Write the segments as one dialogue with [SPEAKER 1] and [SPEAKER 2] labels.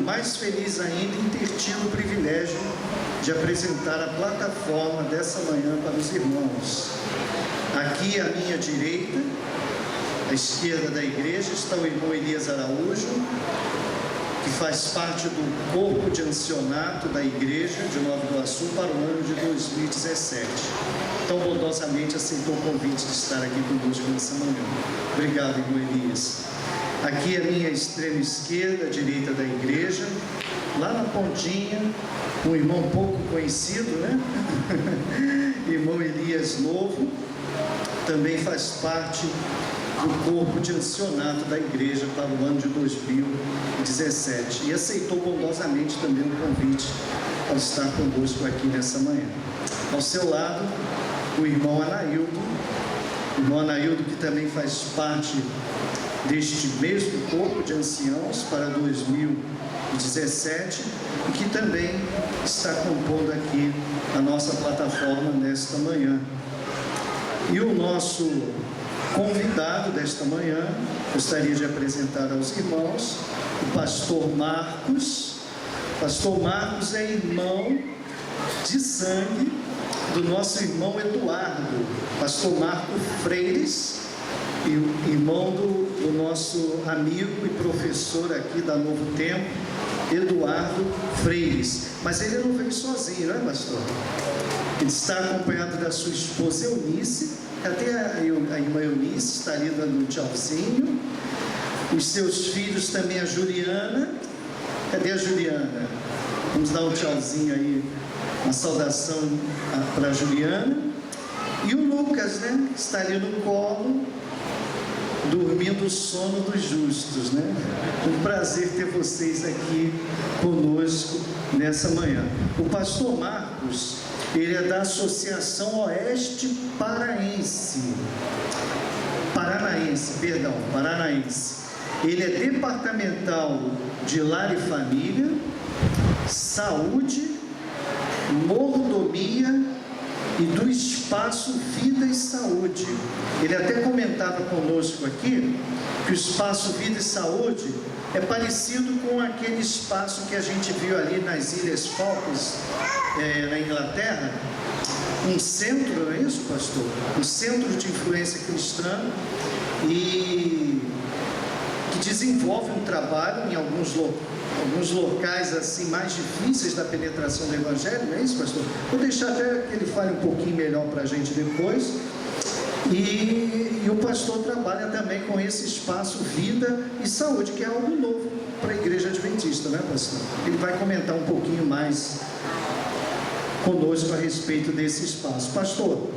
[SPEAKER 1] mais feliz ainda em ter tido o privilégio de apresentar a plataforma dessa manhã para os irmãos. Aqui à minha direita, à esquerda da igreja, está o irmão Elias Araújo, que faz parte do corpo de ancianato da igreja de Nova Iguaçu para o ano de 2017. Tão bondosamente aceitou o convite de estar aqui conosco nessa manhã. Obrigado, irmão Elias. Aqui à minha extrema esquerda, à direita da igreja, lá na pontinha, um irmão pouco conhecido, né? Irmão Elias Novo, também faz parte do corpo de ancianato da igreja para o ano de 2017 e aceitou bondosamente também o convite para estar conosco aqui nessa manhã. Ao seu lado, o irmão Anaildo, que também faz parte deste mesmo corpo de anciãos para 2017 e que também está compondo aqui a nossa plataforma nesta manhã. E o nosso convidado desta manhã, gostaria de apresentar aos irmãos o pastor Marcos. Pastor Marcos é irmão de sangue do nosso irmão Eduardo, pastor Marco Freires, e irmão do nosso amigo e professor aqui da Novo Tempo, Eduardo Freires. Mas ele não veio sozinho, né, pastor? Ele está acompanhado da sua esposa Eunice. Até a irmã Eunice está ali dando um tchauzinho. Os seus filhos também, a Juliana. Cadê a Juliana? Vamos dar um tchauzinho aí, uma saudação para a Juliana. E o Lucas, né? Está ali no colo, dormindo o sono dos justos, né? Um prazer ter vocês aqui conosco nessa manhã. O pastor Marcos, ele é da Associação Oeste Paranaense. Ele é departamental de Lar e Família, Saúde, Mordomia e do Espaço Vida e Saúde. Ele até comentava conosco aqui que o Espaço Vida e Saúde é parecido com aquele espaço que a gente viu ali nas Ilhas Falklands, na Inglaterra, um centro, não é isso, pastor? Um centro de influência cristã e que desenvolve um trabalho em alguns locais assim mais difíceis da penetração do Evangelho, não é isso, pastor? Vou deixar até que ele fale um pouquinho melhor para a gente depois. E o pastor trabalha também com esse espaço Vida e Saúde, que é algo novo para a Igreja Adventista, né, pastor? Ele vai comentar um pouquinho mais conosco a respeito desse espaço. Pastor,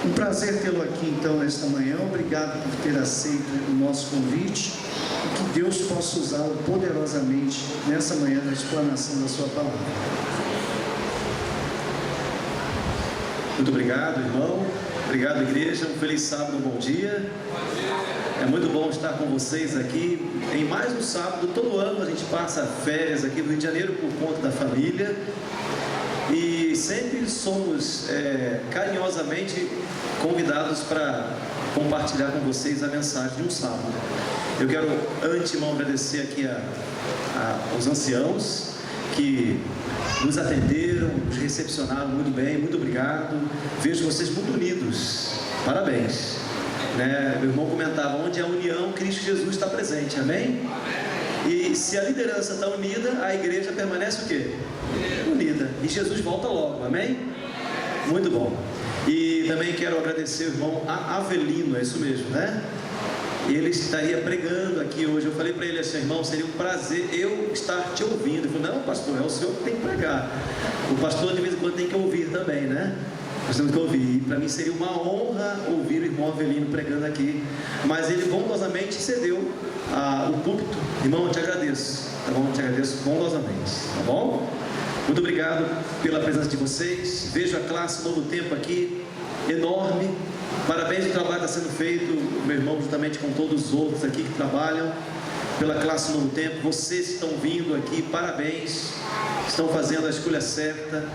[SPEAKER 1] um prazer tê-lo aqui então nesta manhã. Obrigado por ter aceito o nosso convite e que Deus possa usá-lo poderosamente nessa manhã na explanação da sua palavra.
[SPEAKER 2] Muito obrigado, irmão. Obrigado, igreja. Um feliz sábado, um bom dia. É muito bom estar com vocês aqui em mais um sábado. Todo ano a gente passa férias aqui no Rio de Janeiro por conta da família e sempre somos carinhosamente convidados para compartilhar com vocês a mensagem de um sábado. Eu quero, antemão, agradecer aqui aos anciãos que nos atenderam, nos recepcionaram muito bem, muito obrigado. Vejo vocês muito unidos, parabéns, né? Meu irmão comentava, onde a união, Cristo Jesus está presente, amém? E se a liderança está unida, a igreja permanece o quê? Unida, e Jesus volta logo, amém? Muito bom. E também quero agradecer o irmão Avelino, é isso mesmo, né? Ele estaria pregando aqui hoje. Eu falei para ele assim, irmão, seria um prazer eu estar te ouvindo. Ele falou, não, pastor, é o senhor que tem que pregar. O pastor de vez em quando tem que ouvir também, né? Nós temos que ouvir. E para mim seria uma honra ouvir o irmão Avelino pregando aqui. Mas ele bondosamente cedeu o púlpito. Irmão, eu te agradeço, tá bom? Eu te agradeço bondosamente, tá bom? Muito obrigado pela presença de vocês. Vejo a classe Novo Tempo aqui, enorme. Parabéns pelo trabalho que está sendo feito, meu irmão, juntamente com todos os outros aqui que trabalham pela classe Novo Tempo. Vocês estão vindo aqui, parabéns, estão fazendo a escolha certa,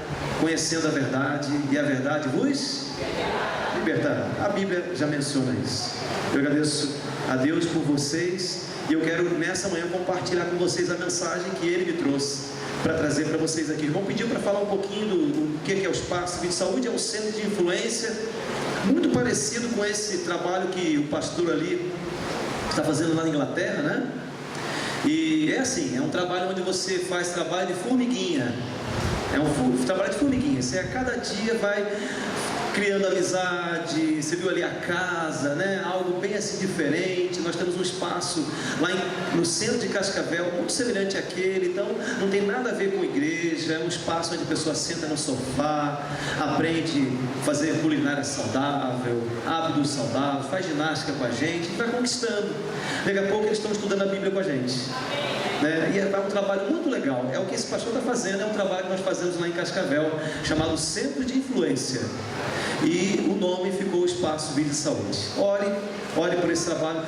[SPEAKER 2] conhecendo a verdade, e a verdade vos libertará. A Bíblia já menciona isso. Eu agradeço a Deus por vocês E eu quero nessa manhã compartilhar com vocês a mensagem que ele me trouxe para trazer para vocês aqui. O irmão pediu para falar um pouquinho do que é o Espaço Vida e Saúde. É um centro de influência muito parecido com esse trabalho que o pastor ali está fazendo lá na Inglaterra, né? E é assim, é um trabalho onde você faz trabalho de formiguinha. É um trabalho de formiguinha. Você a cada dia vai criando amizade. Você viu ali a casa, né? Algo bem assim diferente. Nós temos um espaço lá no centro de Cascavel muito semelhante àquele. Então não tem nada a ver com igreja. É um espaço onde a pessoa senta no sofá, aprende a fazer culinária saudável, hábitos saudáveis, faz ginástica com a gente e vai conquistando. Daqui a pouco eles estão estudando a Bíblia com a gente, né? E é um trabalho muito legal. É o que esse pastor está fazendo. É um trabalho que nós fazemos lá em Cascavel, chamado Centro de Influência, e o nome ficou Espaço Vida e Saúde. Ore por esse trabalho.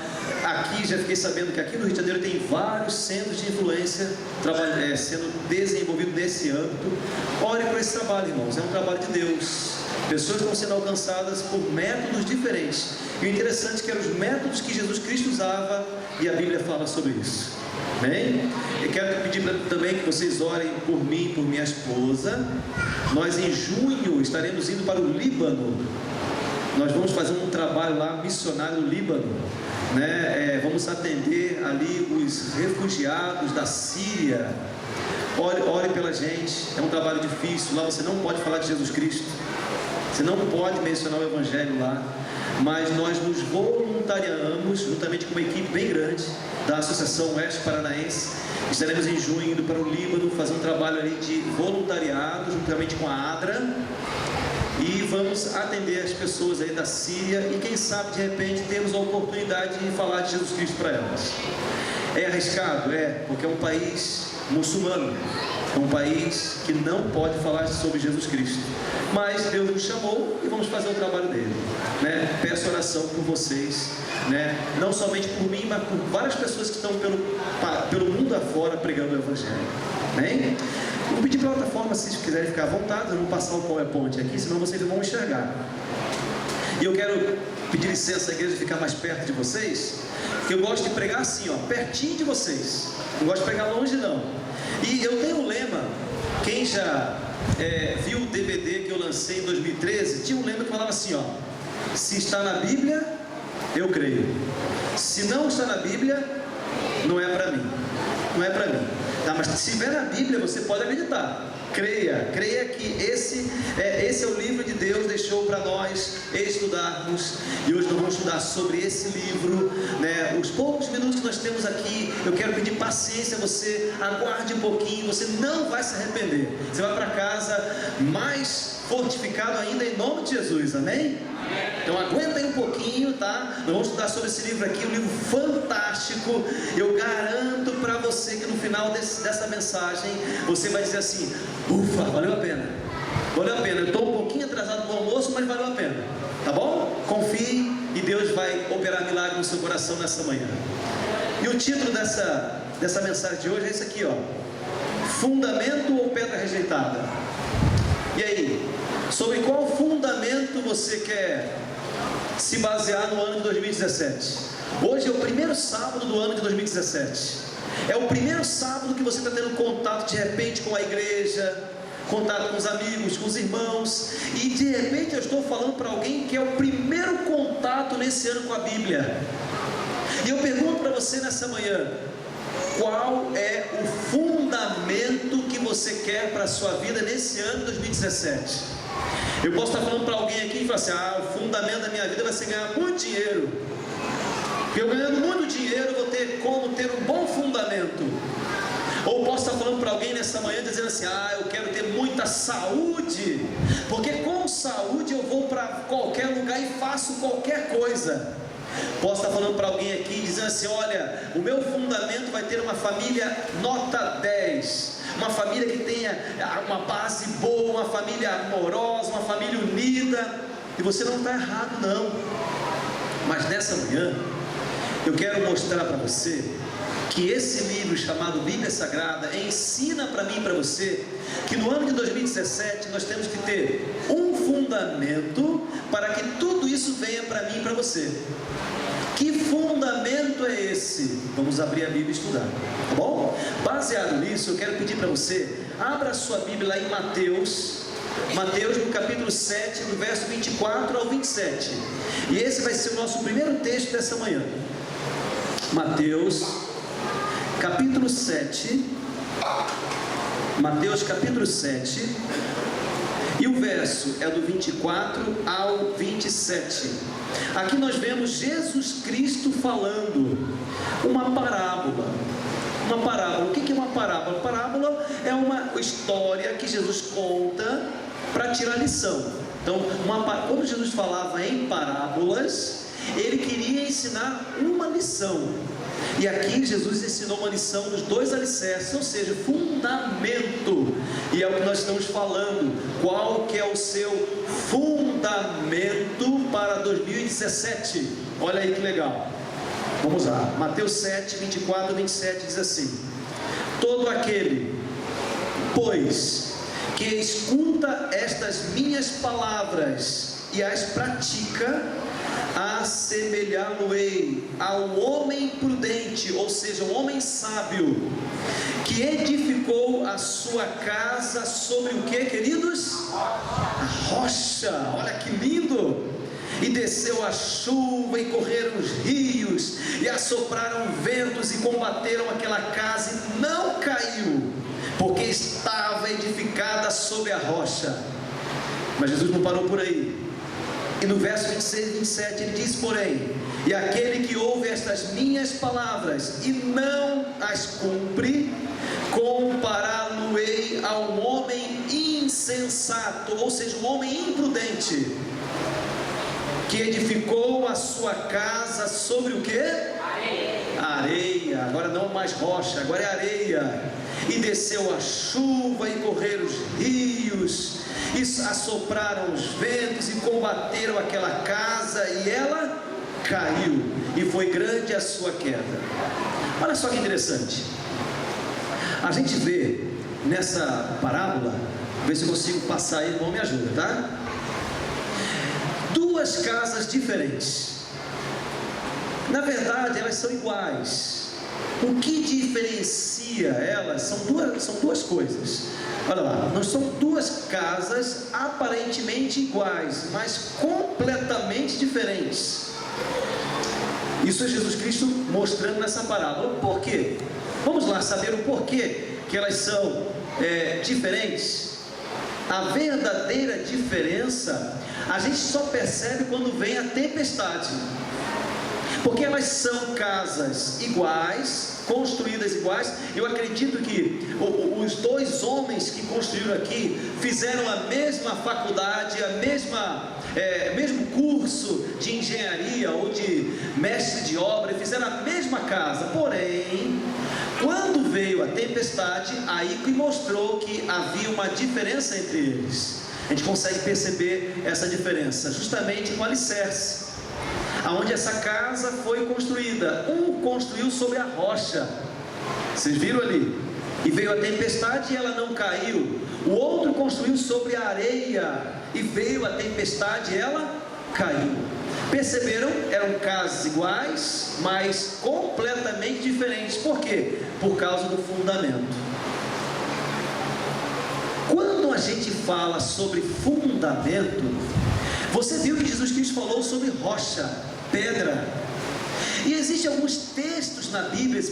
[SPEAKER 2] Aqui já fiquei sabendo que aqui no Rio de Janeiro tem vários centros de influência sendo desenvolvido nesse âmbito. Ore por esse trabalho, irmãos. É um trabalho de Deus. Pessoas estão sendo alcançadas por métodos diferentes. E o interessante é que eram os métodos que Jesus Cristo usava, e a Bíblia fala sobre isso. Bem, eu quero pedir também que vocês orem por mim e por minha esposa. Nós em junho estaremos indo para o Líbano. Nós vamos fazer um trabalho lá missionário no Líbano, né? Vamos atender ali os refugiados da Síria. Ore pela gente. É um trabalho difícil. Lá você não pode falar de Jesus Cristo, você não pode mencionar o Evangelho lá. Mas nós nos voluntariamos, juntamente com uma equipe bem grande da Associação Oeste Paranaense. Estaremos em junho indo para o Líbano fazer um trabalho ali de voluntariado, juntamente com a ADRA, e vamos atender as pessoas aí da Síria, e quem sabe de repente temos a oportunidade de falar de Jesus Cristo para elas. É arriscado? É, porque é um país muçulmano, é um país que não pode falar sobre Jesus Cristo, mas Deus nos chamou e vamos fazer o trabalho dele, né? Peço oração por vocês, né? Não somente por mim, mas por várias pessoas que estão pelo mundo afora pregando o Evangelho. Bem, vou pedir para a plataforma, se vocês quiserem ficar à vontade. Eu vou passar o PowerPoint aqui, senão vocês não vão enxergar. E eu quero pedir licença à igreja de ficar mais perto de vocês, que eu gosto de pregar assim, ó, pertinho de vocês. Não gosto de pregar longe, não. E eu tenho um lema. Quem já viu o DVD que eu lancei em 2013, tinha um lema que falava assim, ó: se está na Bíblia, eu creio. Se não está na Bíblia, não é para mim. Não é para mim. Tá, mas se estiver na Bíblia, você pode acreditar. Creia que esse é o livro de Deus deixou para nós estudarmos. E hoje nós vamos estudar sobre esse livro, né? Os poucos minutos que nós temos aqui, eu quero pedir paciência a você. Aguarde um pouquinho, você não vai se arrepender. Você vai para casa mais fortificado ainda, em nome de Jesus, amém? Então aguenta aí um pouquinho, tá? Nós vamos estudar sobre esse livro aqui, um livro fantástico. Eu garanto para você que no final dessa mensagem você vai dizer assim: ufa, valeu a pena. Valeu a pena. Eu estou um pouquinho atrasado para o almoço, mas valeu a pena. Tá bom? Confie e Deus vai operar milagre no seu coração nessa manhã. E o título dessa mensagem de hoje é esse aqui, ó: Fundamento ou Pedra Rejeitada? E aí, sobre qual fundamento você quer se basear no ano de 2017? Hoje é o primeiro sábado do ano de 2017. É o primeiro sábado que você está tendo contato de repente com a igreja, contato com os amigos, com os irmãos. E de repente eu estou falando para alguém que é o primeiro contato nesse ano com a Bíblia. E eu pergunto para você nessa manhã: qual é o fundamento que você quer para a sua vida nesse ano de 2017? Eu posso estar falando para alguém aqui e falar assim: o fundamento da minha vida vai ser ganhar muito dinheiro. Porque eu ganhando muito dinheiro, eu vou ter como ter um bom fundamento. Ou posso estar falando para alguém nessa manhã dizendo assim: eu quero ter muita saúde, porque com saúde eu vou para qualquer lugar e faço qualquer coisa. Posso estar falando para alguém aqui dizendo assim: olha, o meu fundamento vai ter uma família nota 10, uma família que tenha uma base boa, uma família amorosa, uma família unida. E você não está errado, não. Mas nessa manhã eu quero mostrar para você que esse livro chamado Bíblia Sagrada ensina para mim e para você que no ano de 2017 nós temos que ter um fundamento para que tudo isso venha para mim e para você. Que fundamento é esse? Vamos abrir a Bíblia e estudar, tá bom? Baseado nisso, eu quero pedir para você, abra a sua Bíblia lá em Mateus no capítulo 7, do verso 24 ao 27. E esse vai ser o nosso primeiro texto dessa manhã. Mateus, capítulo 7. Mateus, capítulo 7. E o verso é do 24 ao 27. Aqui nós vemos Jesus Cristo falando uma parábola. Uma parábola. O que é uma parábola? Parábola é uma história que Jesus conta para tirar lição. Então, quando Jesus falava em parábolas, ele queria ensinar uma lição. E aqui Jesus ensinou uma lição dos dois alicerces, ou seja, fundamento. E é o que nós estamos falando. Qual que é o seu fundamento para 2017? Olha aí que legal. Vamos lá. Mateus 7, 24 e 27 diz assim: todo aquele, pois, que escuta estas minhas palavras e as pratica, assemelhá-lo-ei ao homem prudente, ou seja, um homem sábio, que edificou a sua casa sobre o que, queridos? A rocha. Olha que lindo! E desceu a chuva, e correram os rios, e assopraram ventos, e combateram aquela casa, e não caiu, porque estava edificada sobre a rocha. Mas Jesus não parou por aí. E no verso 26 e 27 ele diz, porém, e aquele que ouve estas minhas palavras e não as cumpre, compará-lo-ei a um homem insensato, ou seja, um homem imprudente, que edificou a sua casa sobre o que? Areia. Agora não mais rocha, agora é areia. E desceu a chuva, e correram os rios, e assopraram os ventos, e combateram aquela casa, e ela caiu, e foi grande a sua queda. Olha só que interessante. A gente vê nessa parábola, ver se eu consigo passar aí, não me ajuda, tá? Duas casas diferentes. Na verdade, elas são iguais. O que diferencia elas são duas coisas. Olha lá, nós somos duas casas aparentemente iguais, mas completamente diferentes. Isso é Jesus Cristo mostrando nessa parábola. Por quê? Vamos lá saber o porquê que elas são diferentes. A verdadeira diferença a gente só percebe quando vem a tempestade. Porque elas são casas iguais, construídas iguais. Eu acredito que os dois homens que construíram aqui fizeram a mesma faculdade, mesmo curso de engenharia ou de mestre de obra, fizeram a mesma casa. Porém, quando veio a tempestade, aí que mostrou que havia uma diferença entre eles. A gente consegue perceber essa diferença justamente no alicerce, aonde essa casa foi construída. Um construiu sobre a rocha, vocês viram ali, e veio a tempestade e ela não caiu. O outro construiu sobre a areia e veio a tempestade e ela caiu. Perceberam? Eram casas iguais, mas completamente diferentes. Por quê? Por causa do fundamento. Quando a gente fala sobre fundamento, você viu que Jesus Cristo falou sobre rocha, pedra. E existem alguns textos na Bíblia,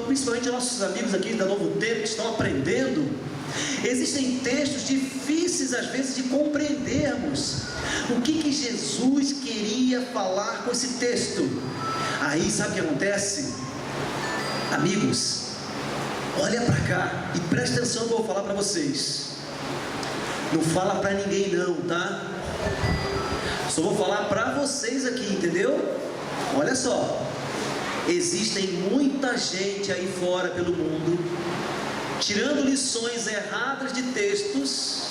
[SPEAKER 2] principalmente nossos amigos aqui da Novo Tempo que estão aprendendo. Existem textos difíceis às vezes de compreendermos. O que Jesus queria falar com esse texto? Aí sabe o que acontece? Amigos, olha para cá e presta atenção no que eu vou falar para vocês. Não fala para ninguém não, tá? Só vou falar para vocês aqui, entendeu? Olha só, existem muita gente aí fora pelo mundo tirando lições erradas de textos,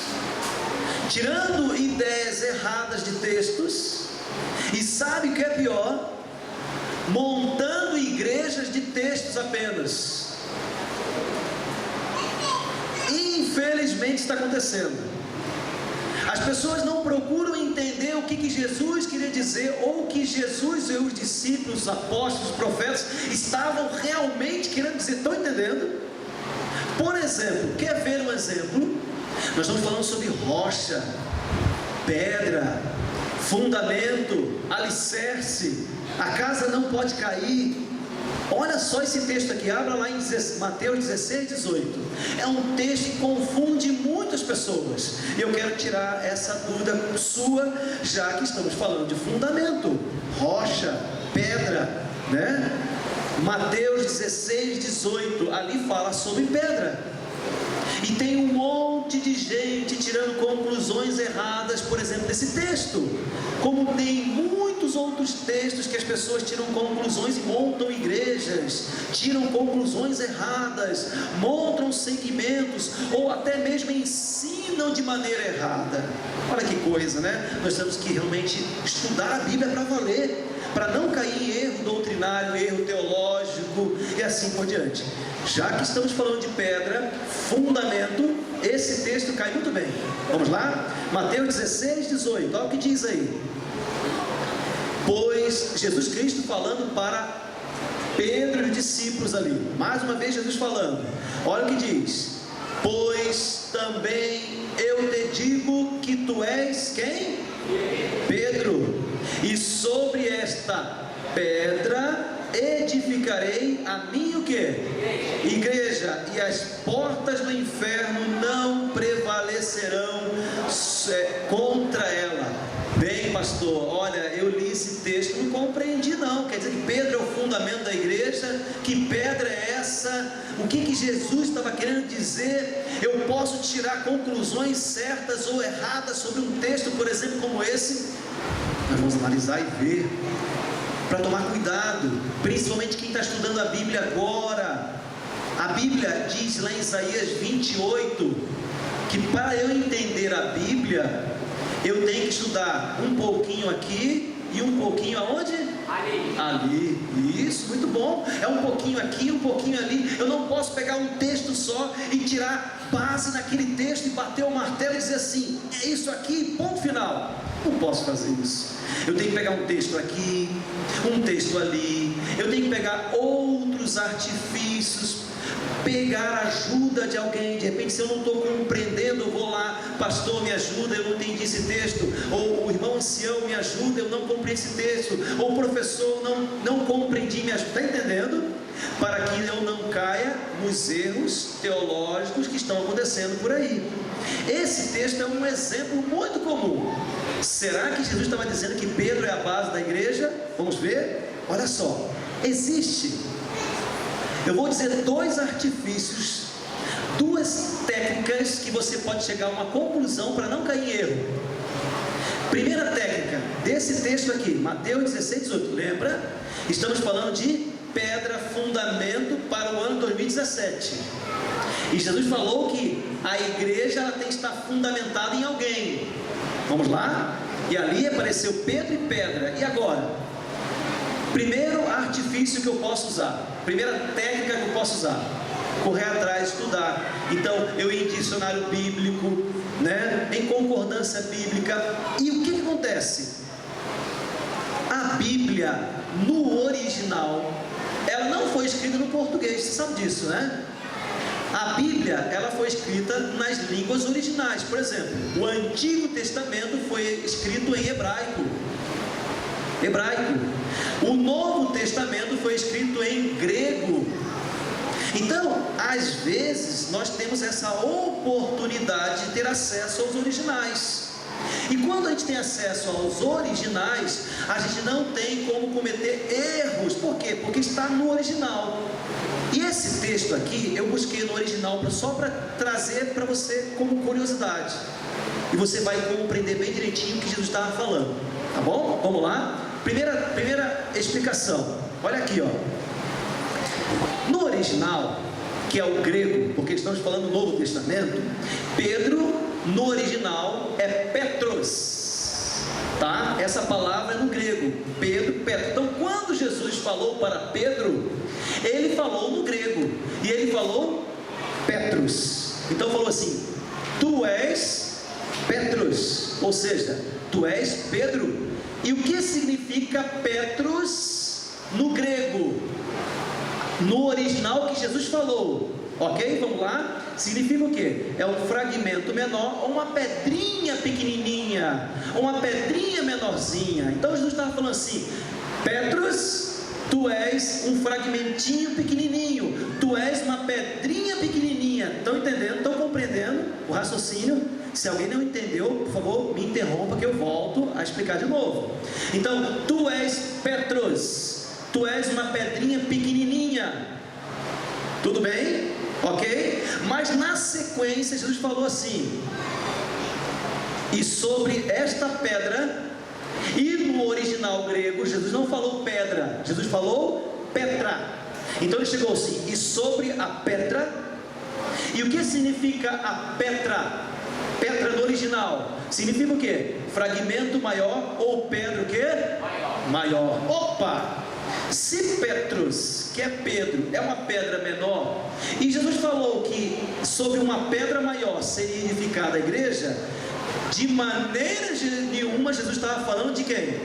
[SPEAKER 2] tirando ideias erradas de textos, e sabe o que é pior? Montando igrejas de textos apenas. Infelizmente está acontecendo. As pessoas não procuram entender o que Jesus queria dizer, ou o que Jesus e os discípulos, os apóstolos, os profetas estavam realmente querendo dizer. Estão entendendo? Por exemplo, quer ver um exemplo? Nós estamos falando sobre rocha, pedra, fundamento, alicerce. A casa não pode cair. Olha só esse texto aqui, abra lá em Mateus 16, 18. É um texto que confunde muitas pessoas. E eu quero tirar essa dúvida sua, já que estamos falando de fundamento, rocha, pedra, né? Mateus 16, 18, ali fala sobre pedra. E tem um monte de gente tirando conclusões erradas, por exemplo, desse texto. Como tem muitos outros textos que as pessoas tiram conclusões e montam igrejas, tiram conclusões erradas, montam segmentos, ou até mesmo ensinam de maneira errada. Olha que coisa, né? Nós temos que realmente estudar a Bíblia para valer, para não cair em erro doutrinário, erro teológico e assim por diante. Já que estamos falando de pedra, fundamento, esse texto cai muito bem. Vamos lá? Mateus 16, 18, olha o que diz aí. Pois, Jesus Cristo falando para Pedro e os discípulos ali, mais uma vez Jesus falando, olha o que diz. Pois também eu te digo que tu és quem? Pedro, e sobre esta pedra edificarei a minha o quê? Igreja, e as portas do inferno não prevalecerão contra ela. Bem, pastor, olha, eu li esse texto, não compreendi não. Quer dizer que Pedro é o fundamento da igreja? Que pedra é essa? O que Jesus estava querendo dizer? Eu posso tirar conclusões certas ou erradas sobre um texto, por exemplo, como esse? Nós vamos analisar e ver, para tomar cuidado, principalmente quem está estudando a Bíblia agora. A Bíblia diz lá em Isaías 28, que para eu entender a Bíblia, eu tenho que estudar um pouquinho aqui e um pouquinho aonde? Ali. Isso, muito bom. É um pouquinho aqui, um pouquinho ali. Eu não posso pegar um texto só e tirar base naquele texto e bater o martelo e dizer assim, é isso aqui, ponto final. Não posso fazer isso. Eu tenho que pegar um texto aqui, um texto ali. Eu tenho que pegar outros artifícios, pegar a ajuda de alguém. De repente, se eu não estou compreendendo, eu vou lá, pastor, me ajuda, eu não entendi esse texto. Ou o irmão ancião, me ajuda, eu não compreendi esse texto. Ou o professor, não compreendi, me ajuda. Está entendendo? Para que eu não caia nos erros teológicos que estão acontecendo por aí. Esse texto é um exemplo muito comum. Será que Jesus estava dizendo que Pedro é a base da igreja? Vamos ver? Olha só, existe, eu vou dizer, dois artifícios, duas técnicas que você pode chegar a uma conclusão para não cair em erro. Primeira técnica desse texto aqui, Mateus 16, 18, lembra? Estamos falando de pedra, fundamento para o ano 2017. E Jesus falou que a igreja ela tem que estar fundamentada em alguém. Vamos lá? E ali apareceu Pedro e pedra. E agora? Primeiro artifício que eu posso usar, primeira técnica que eu posso usar, correr atrás, estudar. Então, eu ia em dicionário bíblico, né? Em concordância bíblica. E o que acontece? A Bíblia, no original, ela não foi escrita no português, você sabe disso, né? A Bíblia, ela foi escrita nas línguas originais. Por exemplo, o Antigo Testamento foi escrito em hebraico. O Novo Testamento foi escrito em grego. Então, às vezes, nós temos essa oportunidade de ter acesso aos originais. E quando a gente tem acesso aos originais, a gente não tem como cometer erros. Por quê? Porque está no original. E esse texto aqui, eu busquei no original só para trazer para você como curiosidade. E você vai compreender bem direitinho o que Jesus estava falando. Tá bom? Vamos lá? Primeira explicação. Olha aqui, ó. No original, que é o grego, porque estamos falando do Novo Testamento, Pedro, no original, é Petros. Tá? Essa palavra é no grego. Pedro. Então, quando Jesus falou para Pedro, ele falou no grego. E ele falou Petros. Então falou assim: tu és Petros, ou seja, tu és Pedro. E o que significa Petros no grego? No original que Jesus falou, ok? Vamos lá? Significa o quê? É um fragmento menor, ou uma pedrinha pequenininha, ou uma pedrinha menorzinha. Então Jesus estava falando assim: Petros, tu és um fragmentinho pequenininho, tu és uma pedrinha pequenininha. Estão entendendo? Estão compreendendo o raciocínio? Se alguém não entendeu, por favor, me interrompa que eu volto a explicar de novo. Então, tu és Petros, tu és uma pedrinha pequenininha. Tudo bem? Ok? Mas na sequência Jesus falou assim: e sobre esta pedra. E no original grego Jesus não falou pedra, Jesus falou Petra. Então ele chegou assim: e sobre a Petra. E o que significa a Petra? Petra no original significa o quê? Fragmento maior, ou pedra o quê? Maior. Opa! Se Petros, que é Pedro, é uma pedra menor, e Jesus falou que sobre uma pedra maior seria edificada a igreja, de maneira nenhuma Jesus estava falando de quem?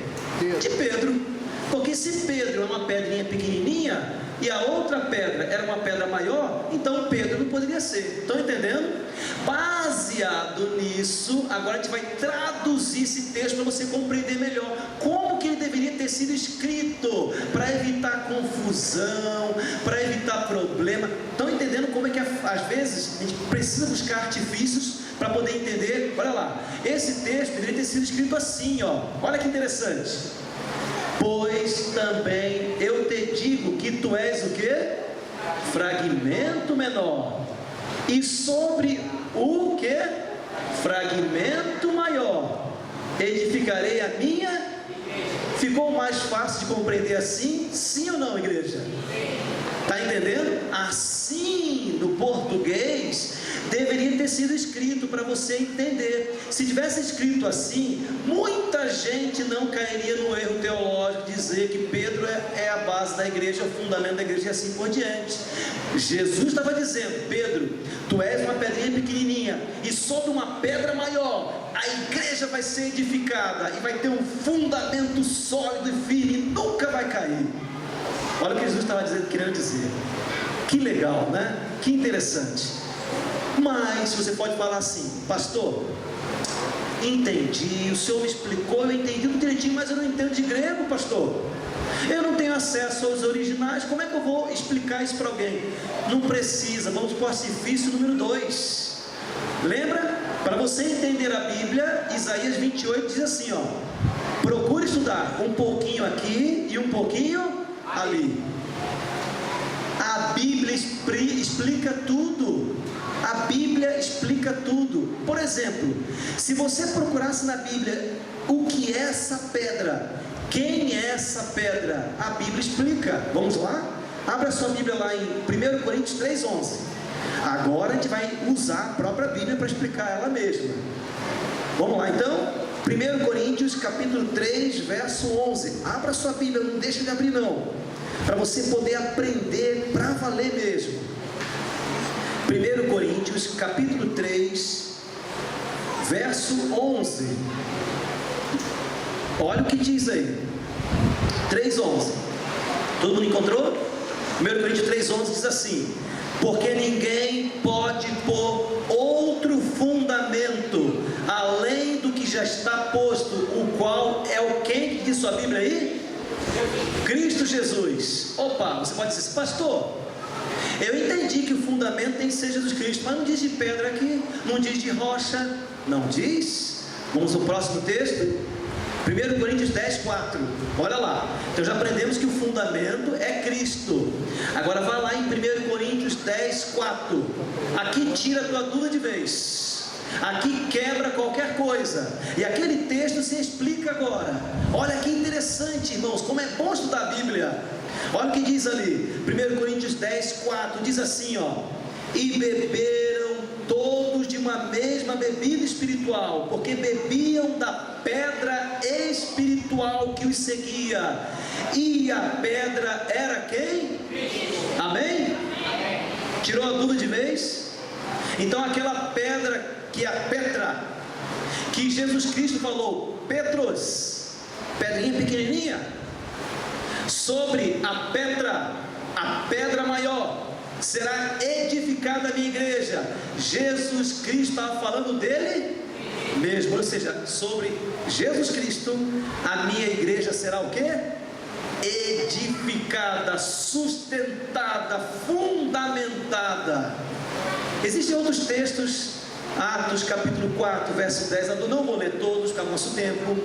[SPEAKER 2] De Pedro. Porque se Pedro é uma pedrinha pequenininha e a outra pedra era uma pedra maior, então Pedro não poderia ser. Estão entendendo? Baseado nisso, agora a gente vai traduzir esse texto para você compreender melhor como que ele deveria ter sido escrito, para evitar confusão, para evitar problema. Estão entendendo como é que às vezes a gente precisa buscar artifícios para poder entender? Olha lá, esse texto deveria ter sido escrito assim, ó. Olha que interessante. Pois também eu te digo que tu és o quê? Fragmento menor, e sobre o quê? Fragmento maior edificarei a minha. Ficou mais fácil de compreender assim? Sim ou não, igreja? Está entendendo? Assim, no português, deveria ter sido escrito para você entender. Se tivesse escrito assim, muita gente não cairia no erro teológico de dizer que Pedro é a base da igreja, é o fundamento da igreja e assim por diante. Jesus estava dizendo: Pedro, tu és uma pedrinha pequenininha, e sobre uma pedra maior a igreja vai ser edificada, e vai ter um fundamento sólido e firme, e nunca vai cair. Olha o que Jesus estava querendo dizer. Que legal, né? Que interessante. Mas você pode falar assim: pastor, entendi, o senhor me explicou, eu entendi tudo direitinho, mas eu não entendo de grego, pastor. Eu não tenho acesso aos originais, como é que eu vou explicar isso para alguém? Não precisa, vamos para o artifício número 2. Lembra? Para você entender a Bíblia, Isaías 28 diz assim, ó: procure estudar um pouquinho aqui e um pouquinho ali. A Bíblia explica tudo. A Bíblia explica tudo. Por exemplo, se você procurasse na Bíblia o que é essa pedra, quem é essa pedra, a Bíblia explica. Vamos lá? Abra sua Bíblia lá em 1 Coríntios 3:11. Agora a gente vai usar a própria Bíblia para explicar ela mesma. Vamos lá então? 1 Coríntios capítulo 3, verso 11. Abra sua Bíblia, não deixa de abrir não, para você poder aprender para valer mesmo. 1 Coríntios capítulo 3, verso 11. Olha o que diz aí. 3:11. Todo mundo encontrou? 1 Coríntios 3:11 diz assim: porque ninguém pode pôr outro fundamento além do que já está posto, o qual é o quem que diz sua Bíblia aí? Cristo Jesus. Opa, você pode dizer assim: pastor, eu entendi que o fundamento tem que ser Jesus Cristo, mas não diz de pedra aqui, não diz de rocha, não diz. Vamos ao próximo texto. 1 Coríntios 10:4. Olha lá. Então já aprendemos que o fundamento é Cristo. Agora vai lá em 1 Coríntios 10:4. Aqui tira a tua dúvida de vez. Aqui quebra qualquer coisa. E aquele texto se explica agora. Olha que interessante, irmãos, como é bom estudar a Bíblia. Olha o que diz ali. 1 Coríntios 10:4 diz assim, ó: e beberam todos de uma mesma bebida espiritual, porque bebiam da pedra espiritual que os seguia, e a pedra era quem? Amém? Tirou a dúvida de vez? Então aquela pedra que é a Petra, que Jesus Cristo falou: Petros, pedrinha pequenininha, sobre a pedra maior, será edificada a minha igreja. Jesus Cristo estava falando dele mesmo, ou seja, sobre Jesus Cristo, a minha igreja será o quê? Edificada, sustentada, fundamentada. Existem outros textos, Atos capítulo 4, verso 10, eu não vou ler todos, por causa do nosso tempo.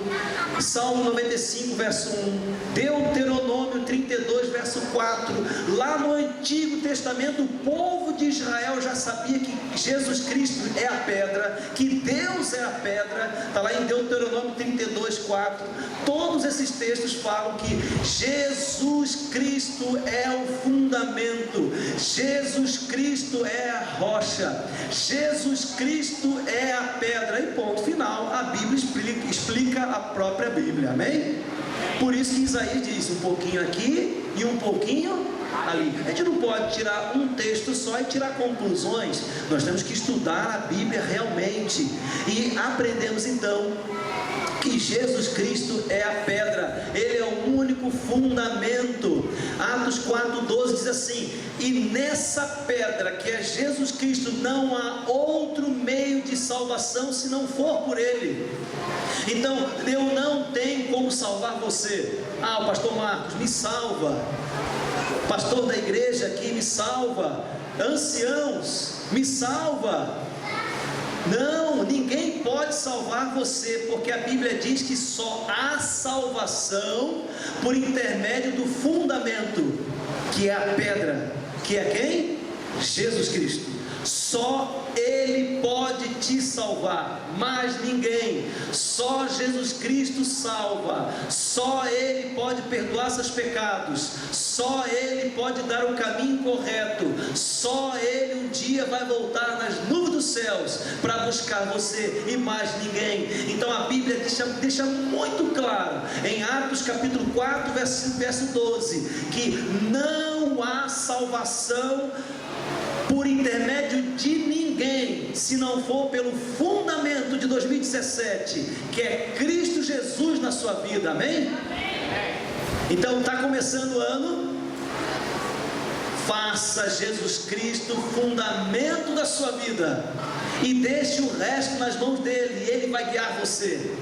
[SPEAKER 2] Salmo 95, verso 1, Deuteronômio 32, verso 4. Lá no Antigo Testamento, o povo de Israel já sabia que Jesus Cristo é a pedra, que Deus é a pedra. Está lá em Deuteronômio 32, 4. Todos esses textos falam que Jesus Cristo é o fundamento, Jesus Cristo é a rocha, Jesus Cristo é a pedra, e ponto final. A Bíblia explica a própria Bíblia, amém? Por isso que Isaías diz: um pouquinho aqui e um pouquinho ali. A gente não pode tirar um texto só e tirar conclusões. Nós temos que estudar a Bíblia realmente, e aprendemos então que Jesus Cristo é a pedra, Ele é o único fundamento. Atos 4,12 diz assim: e nessa pedra, que é Jesus Cristo, não há outro meio de salvação se não for por Ele. Então eu não tenho como salvar você. O pastor Marcos me salva, pastor da igreja aqui me salva, anciãos me salva. Não, ninguém pode salvar você, porque a Bíblia diz que só há salvação por intermédio do fundamento, que é a pedra, que é quem? Jesus Cristo. Só Ele pode te salvar, mais ninguém. Só Jesus Cristo salva. Só Ele pode perdoar seus pecados. Só Ele pode dar o caminho correto. Só Ele um dia vai voltar nas nuvens dos céus para buscar você, e mais ninguém. Então a Bíblia deixa muito claro em Atos capítulo 4, verso 12, que não há salvação por intermédio de ninguém, se não for pelo fundamento de 2017, que é Cristo Jesus na sua vida, amém? Então está começando o ano, faça Jesus Cristo o fundamento da sua vida, e deixe o resto nas mãos dele, e ele vai guiar você.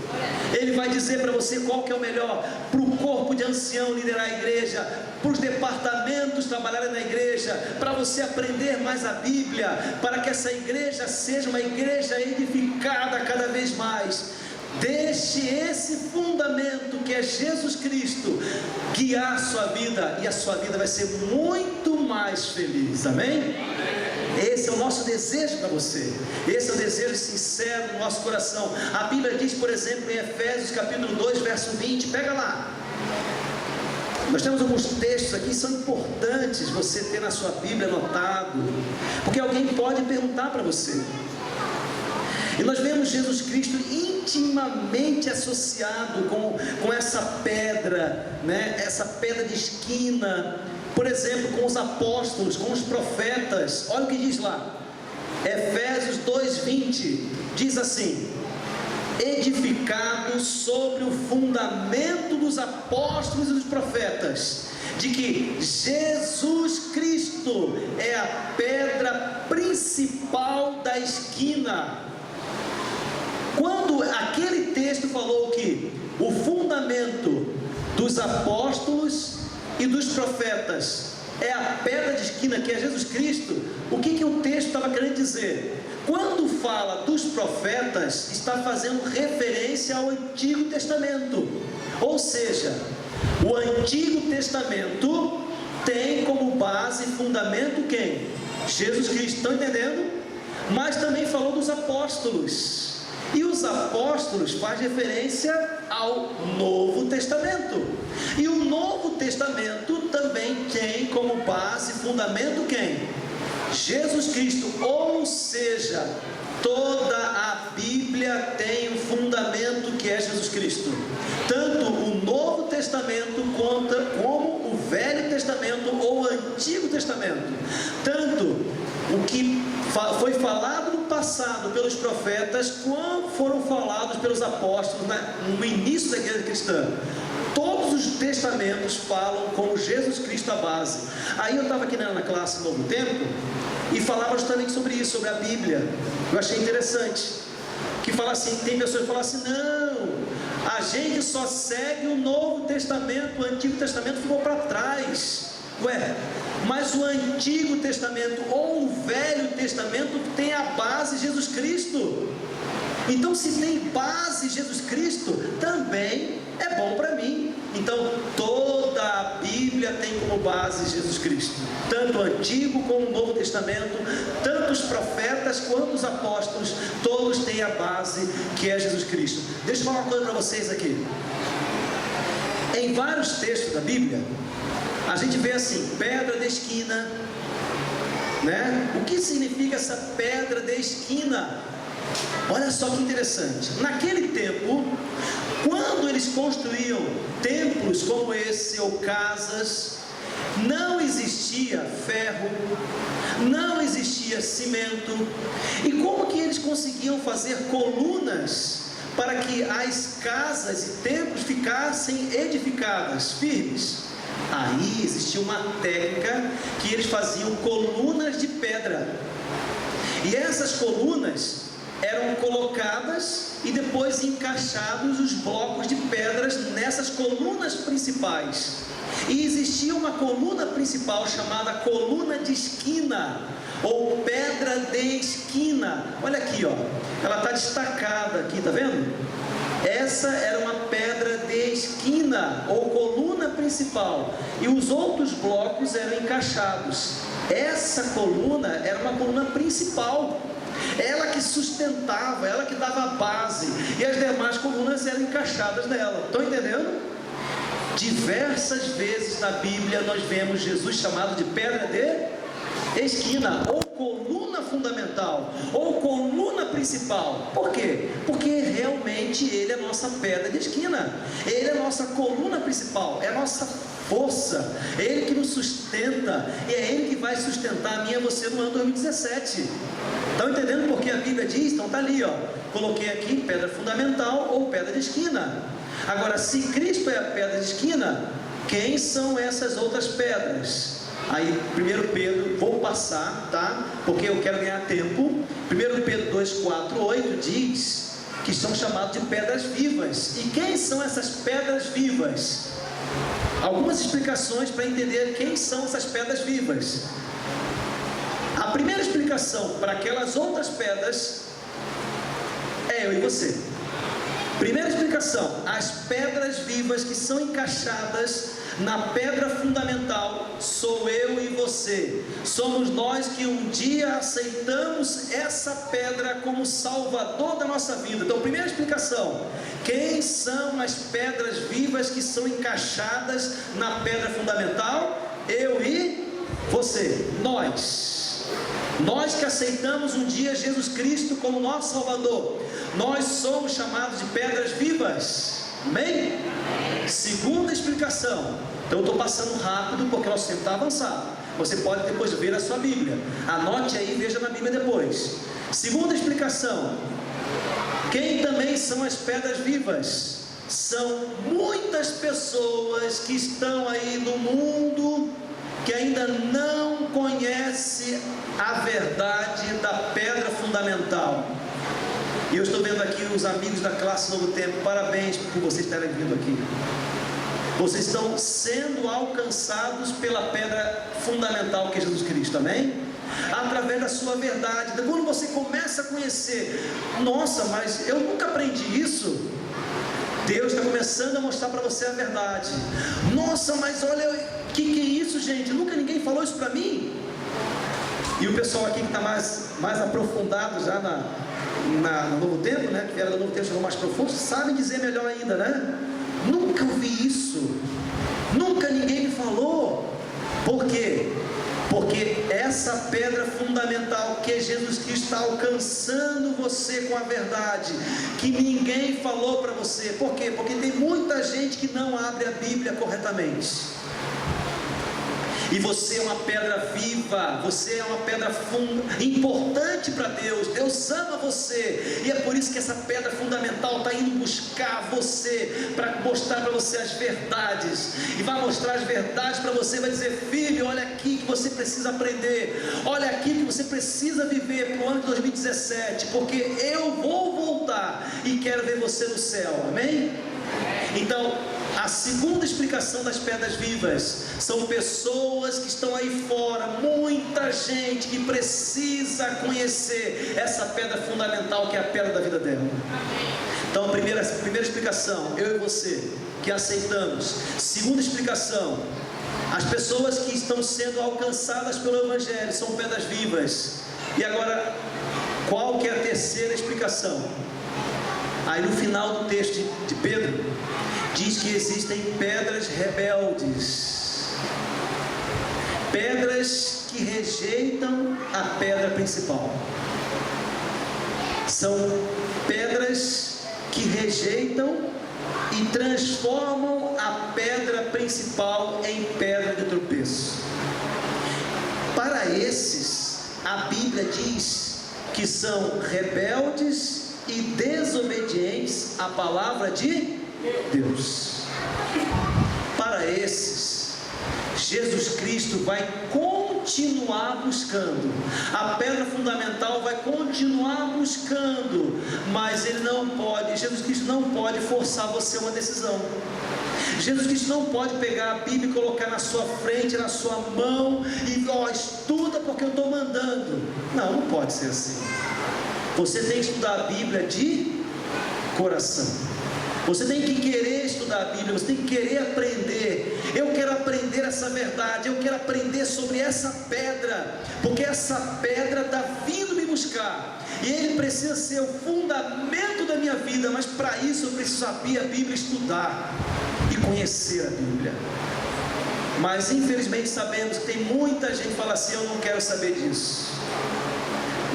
[SPEAKER 2] Ele vai dizer para você qual que é o melhor, para o corpo de ancião liderar a igreja, para os departamentos trabalharem na igreja, para você aprender mais a Bíblia, para que essa igreja seja uma igreja edificada cada vez mais. Deixe esse fundamento, que é Jesus Cristo, guiar a sua vida, e a sua vida vai ser muito mais feliz, amém? Esse é o nosso desejo para você, esse é o desejo sincero do nosso coração. A Bíblia diz, por exemplo, em Efésios capítulo 2, verso 20, pega lá. Nós temos alguns textos aqui que são importantes você ter na sua Bíblia anotado, porque alguém pode perguntar para você. E nós vemos Jesus Cristo intimamente associado com essa pedra, né? Essa pedra de esquina, por exemplo, com os apóstolos, com os profetas. Olha o que diz lá, Efésios 2:20, diz assim: edificado sobre o fundamento dos apóstolos e dos profetas, de que Jesus Cristo é a pedra principal da esquina. Quando aquele texto falou que o fundamento dos apóstolos e dos profetas é a pedra de esquina, que é Jesus Cristo, o que o texto estava querendo dizer? Quando fala dos profetas, está fazendo referência ao Antigo Testamento, ou seja, o Antigo Testamento tem como base e fundamento quem? Jesus Cristo, estão entendendo? Mas também falou dos apóstolos, e os apóstolos faz referência ao Novo Testamento, e o Novo Testamento também tem como base e fundamento quem? Jesus Cristo, ou seja, toda a Bíblia tem um fundamento que é Jesus Cristo, tanto o Novo Testamento como o Velho Testamento ou o Antigo Testamento, tanto o que foi falado no passado pelos profetas, quando foram falados pelos apóstolos no início da igreja cristã. Todos os testamentos falam como Jesus Cristo a base. Aí eu estava aqui na classe Novo Tempo e falava justamente sobre isso, sobre a Bíblia. Eu achei interessante. Que fala assim, tem pessoas que falam assim, não, a gente só segue o Novo Testamento, o Antigo Testamento ficou para trás. Ué, mas o Antigo Testamento ou o Velho Testamento tem a base Jesus Cristo. Então, se tem base Jesus Cristo, também é bom para mim. Então, toda a Bíblia tem como base Jesus Cristo, tanto o Antigo como o Novo Testamento, tanto os profetas quanto os apóstolos, todos têm a base que é Jesus Cristo. Deixa eu falar uma coisa para vocês aqui. Em vários textos da Bíblia, a gente vê assim, pedra de esquina, né? O que significa essa pedra de esquina? Olha só que interessante. Naquele tempo, quando eles construíam templos como esse ou casas, não existia ferro, não existia cimento. E como que eles conseguiam fazer colunas para que as casas e templos ficassem edificadas, firmes? Aí existia uma técnica que eles faziam colunas de pedra. E essas colunas eram colocadas e depois encaixados os blocos de pedras nessas colunas principais. E existia uma coluna principal chamada coluna de esquina, ou pedra de esquina. Olha aqui, ó, ela está destacada aqui, tá vendo? Essa era uma pedra de esquina, ou coluna principal, e os outros blocos eram encaixados. Essa coluna era uma coluna principal, ela que sustentava, ela que dava a base, e as demais colunas eram encaixadas nela. Estão entendendo? Diversas vezes na Bíblia nós vemos Jesus chamado de pedra de esquina, ou coluna fundamental, ou coluna principal. Por quê? Porque realmente Ele é a nossa pedra de esquina, Ele é a nossa coluna principal, é a nossa força, é Ele que nos sustenta, e é Ele que vai sustentar a mim e a você no ano 2017. Estão entendendo porque a Bíblia diz? Então está ali, ó, coloquei aqui pedra fundamental ou pedra de esquina. Agora, se Cristo é a pedra de esquina, quem são essas outras pedras? Aí 1 Pedro, vou passar, tá? Porque eu quero ganhar tempo. 1 Pedro 2,4,8 diz que são chamados de pedras vivas. E quem são essas pedras vivas? Algumas explicações para entender quem são essas pedras vivas. A primeira explicação para aquelas outras pedras é eu e você. Primeira explicação, as pedras vivas que são encaixadas na pedra fundamental sou eu e você. Somos nós que um dia aceitamos essa pedra como salvador da nossa vida. Então, primeira explicação, quem são as pedras vivas que são encaixadas na pedra fundamental? Eu e você, nós que aceitamos um dia Jesus Cristo como nosso Salvador, nós somos chamados de pedras vivas. Amém? Segunda explicação. Então eu estou passando rápido porque nosso tempo está avançado. Você pode depois ver a sua Bíblia, anote aí e veja na Bíblia depois. Segunda explicação, quem também são as pedras vivas? São muitas pessoas que estão aí no mundo que ainda não conhece a verdade da pedra fundamental. E eu estou vendo aqui os amigos da classe Novo Tempo, parabéns por vocês estarem vindo aqui. Vocês estão sendo alcançados pela pedra fundamental que é Jesus Cristo, amém? Através da sua verdade. Quando você começa a conhecer, nossa, mas eu nunca aprendi isso. Deus está começando a mostrar para você a verdade. Nossa, mas olha, o que é isso, gente? Nunca ninguém falou isso para mim. E o pessoal aqui que está mais aprofundado já no Novo Tempo, né? Que era do Novo Tempo, chegou mais profundo, sabem dizer melhor ainda, né? Nunca ouvi isso. Nunca ninguém me falou. Por quê? Porque essa pedra fundamental que é Jesus Cristo está alcançando você com a verdade que ninguém falou para você. Por quê? Porque tem muita gente que não abre a Bíblia corretamente. E você é uma pedra viva, você é uma pedra importante para Deus. Deus ama você, e é por isso que essa pedra fundamental está indo buscar você, para mostrar para você as verdades, e vai mostrar as verdades para você, vai dizer: filho, olha aqui que você precisa aprender, olha aqui que você precisa viver para o ano de 2017, porque eu vou voltar e quero ver você no céu, amém? Então, a segunda explicação das pedras vivas são pessoas que estão aí fora, muita gente que precisa conhecer essa pedra fundamental, que é a pedra da vida dela. Então, a primeira explicação, eu e você que aceitamos. Segunda explicação, as pessoas que estão sendo alcançadas pelo Evangelho são pedras vivas. E agora, qual que é a terceira explicação? Aí no final do texto de Pedro, diz que existem pedras rebeldes, pedras que rejeitam a pedra principal. São pedras que rejeitam e transformam a pedra principal em pedra de tropeço. Para esses, a Bíblia diz que são rebeldes e desobedientes à palavra de Deus. Para esses, Jesus Cristo vai continuar buscando, a pedra fundamental vai continuar buscando, mas Jesus Cristo não pode forçar você a uma decisão. Jesus Cristo não pode pegar a Bíblia e colocar na sua frente, na sua mão, e estuda porque eu estou mandando. Não pode ser assim. Você tem que estudar a Bíblia de coração. Você tem que querer estudar a Bíblia, você tem que querer aprender. Eu quero aprender essa verdade, eu quero aprender sobre essa pedra, porque essa pedra está vindo me buscar, e ele precisa ser o fundamento da minha vida, mas para isso eu preciso abrir a Bíblia, estudar e conhecer a Bíblia. Mas infelizmente sabemos que tem muita gente que fala assim: eu não quero saber disso.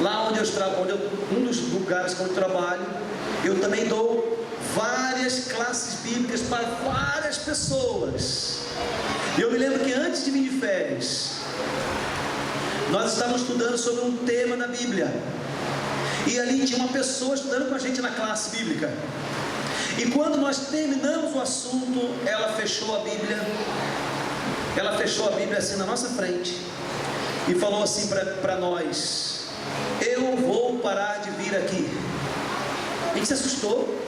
[SPEAKER 2] Lá onde um dos lugares onde eu trabalho, eu também dou várias classes bíblicas para várias pessoas. E eu me lembro que antes de vir de férias, nós estávamos estudando sobre um tema na Bíblia, e ali tinha uma pessoa estudando com a gente na classe bíblica. E quando nós terminamos o assunto, ela fechou a Bíblia assim na nossa frente e falou assim para nós: eu vou parar de vir aqui. A gente se assustou.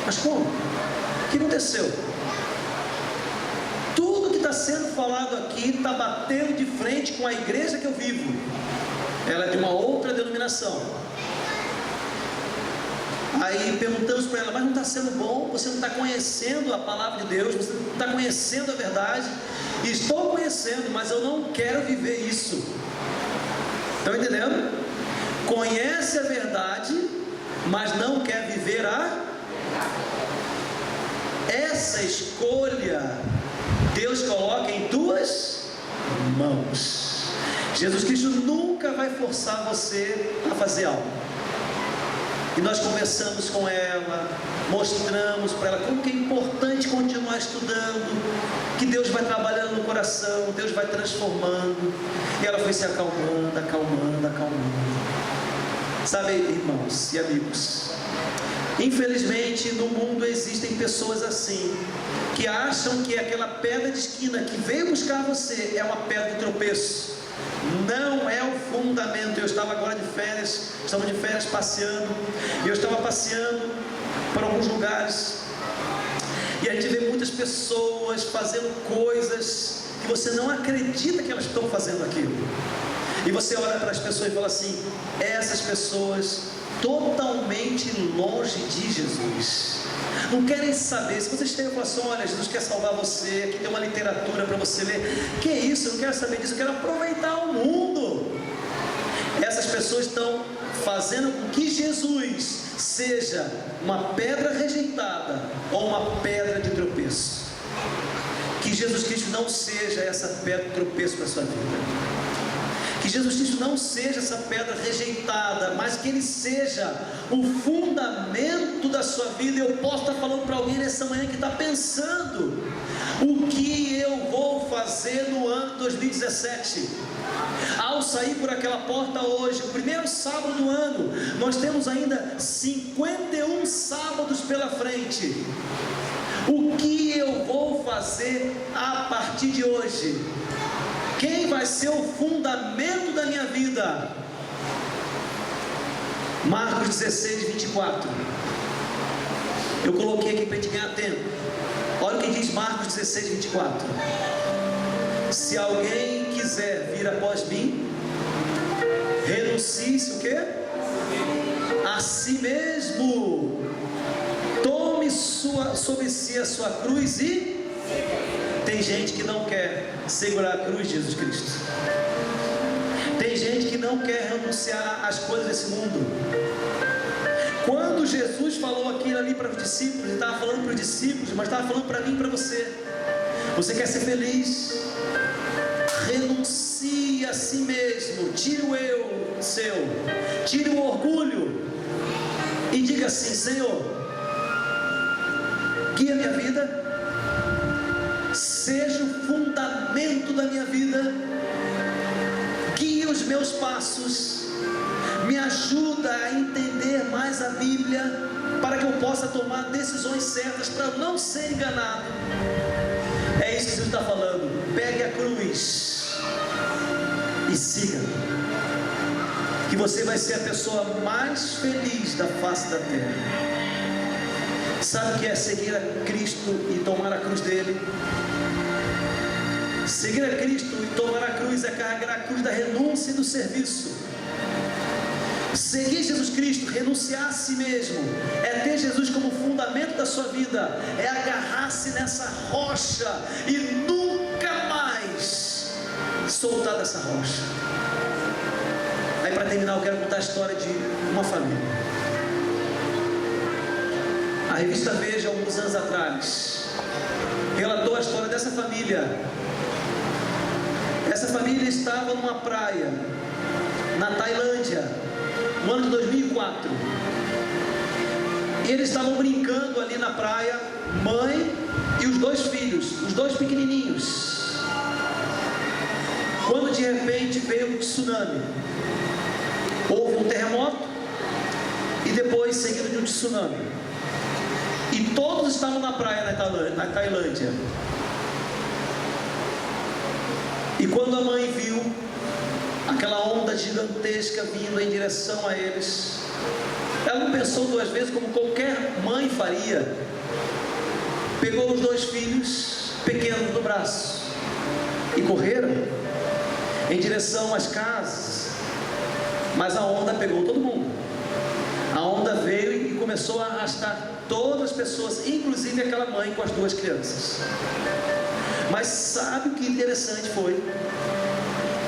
[SPEAKER 2] Mas como? O que aconteceu? Tudo que está sendo falado aqui está batendo de frente com a igreja que eu vivo. Ela é de uma outra denominação. Aí perguntamos para ela: mas não está sendo bom? Você não está conhecendo a palavra de Deus? Você não está conhecendo a verdade? Estou conhecendo, mas eu não quero viver isso. Estão entendendo? Conhece a verdade, mas não quer viver essa escolha Deus coloca em tuas mãos. Jesus Cristo nunca vai forçar você a fazer algo. E nós conversamos com ela, mostramos para ela como que é importante continuar estudando, que Deus vai trabalhando no coração, Deus vai transformando. E ela foi se acalmando. Sabe, irmãos e amigos, infelizmente no mundo existem pessoas assim, que acham que aquela pedra de esquina que veio buscar você é uma pedra de tropeço. Não é o fundamento. Eu estava agora de férias, estamos de férias passeando, e eu estava passeando por alguns lugares, e a gente vê muitas pessoas fazendo coisas que você não acredita que elas estão fazendo aquilo. E você olha para as pessoas e fala assim: essas pessoas totalmente longe de Jesus, não querem saber. Se você chega e fala assim: olha, Jesus quer salvar você, aqui tem uma literatura para você ler. Que isso? Eu não quero saber disso, eu quero aproveitar o mundo. Essas pessoas estão fazendo com que Jesus seja uma pedra rejeitada ou uma pedra de tropeço. Que Jesus Cristo não seja essa pedra de tropeço para a sua vida. Que Jesus Cristo não seja essa pedra rejeitada, mas que Ele seja o fundamento da sua vida. Eu posso estar falando para alguém nessa manhã que está pensando: o que eu vou fazer fazer no ano 2017. Ao sair por aquela porta hoje, o primeiro sábado do ano, nós temos ainda 51 sábados pela frente. O que eu vou fazer a partir de hoje? Quem vai ser o fundamento da minha vida? Marcos 16, 24. Eu coloquei aqui para a gente ganhar tempo. Olha o que diz Marcos 16, 24. Se alguém quiser vir após mim, renuncie-se o quê? A si mesmo. Tome sobre si a sua cruz e... Tem gente que não quer segurar a cruz de Jesus Cristo. Tem gente que não quer renunciar às coisas desse mundo. Quando Jesus falou aquilo ali para os discípulos, ele estava falando para os discípulos, mas estava falando para mim e para você. Você quer ser feliz? Renuncie a si mesmo, tire o eu seu, tire o orgulho e diga assim: Senhor, guia minha vida, seja o fundamento da minha vida, guie os meus passos, me ajuda a entender mais a Bíblia, para que eu possa tomar decisões certas, para eu não ser enganado. É isso que Jesus está falando. Pegue a cruz e siga, que você vai ser a pessoa mais feliz da face da terra. Sabe o que é seguir a Cristo e tomar a cruz dele? Seguir a Cristo e tomar a cruz é carregar a cruz da renúncia e do serviço. Seguir Jesus Cristo, renunciar a si mesmo, é ter Jesus como fundamento da sua vida, é agarrar-se nessa rocha e nunca mais soltar dessa rocha. Aí, para terminar, eu quero contar a história de uma família. A revista Veja, alguns anos atrás, relatou a história dessa família. Essa família estava numa praia na Tailândia, no ano de 2004. E eles estavam brincando ali na praia, mãe e os dois filhos, os dois pequenininhos, quando de repente veio um tsunami. Houve um terremoto e depois seguido de um tsunami, e todos estavam na praia na Tailândia. E quando a mãe viu aquela onda gigantesca vindo em direção a eles, ela não pensou duas vezes, como qualquer mãe faria. Pegou os dois filhos pequenos no braço e correram em direção às casas. Mas a onda pegou todo mundo. A onda veio e começou a arrastar todas as pessoas, inclusive aquela mãe com as duas crianças. Mas sabe o que interessante foi?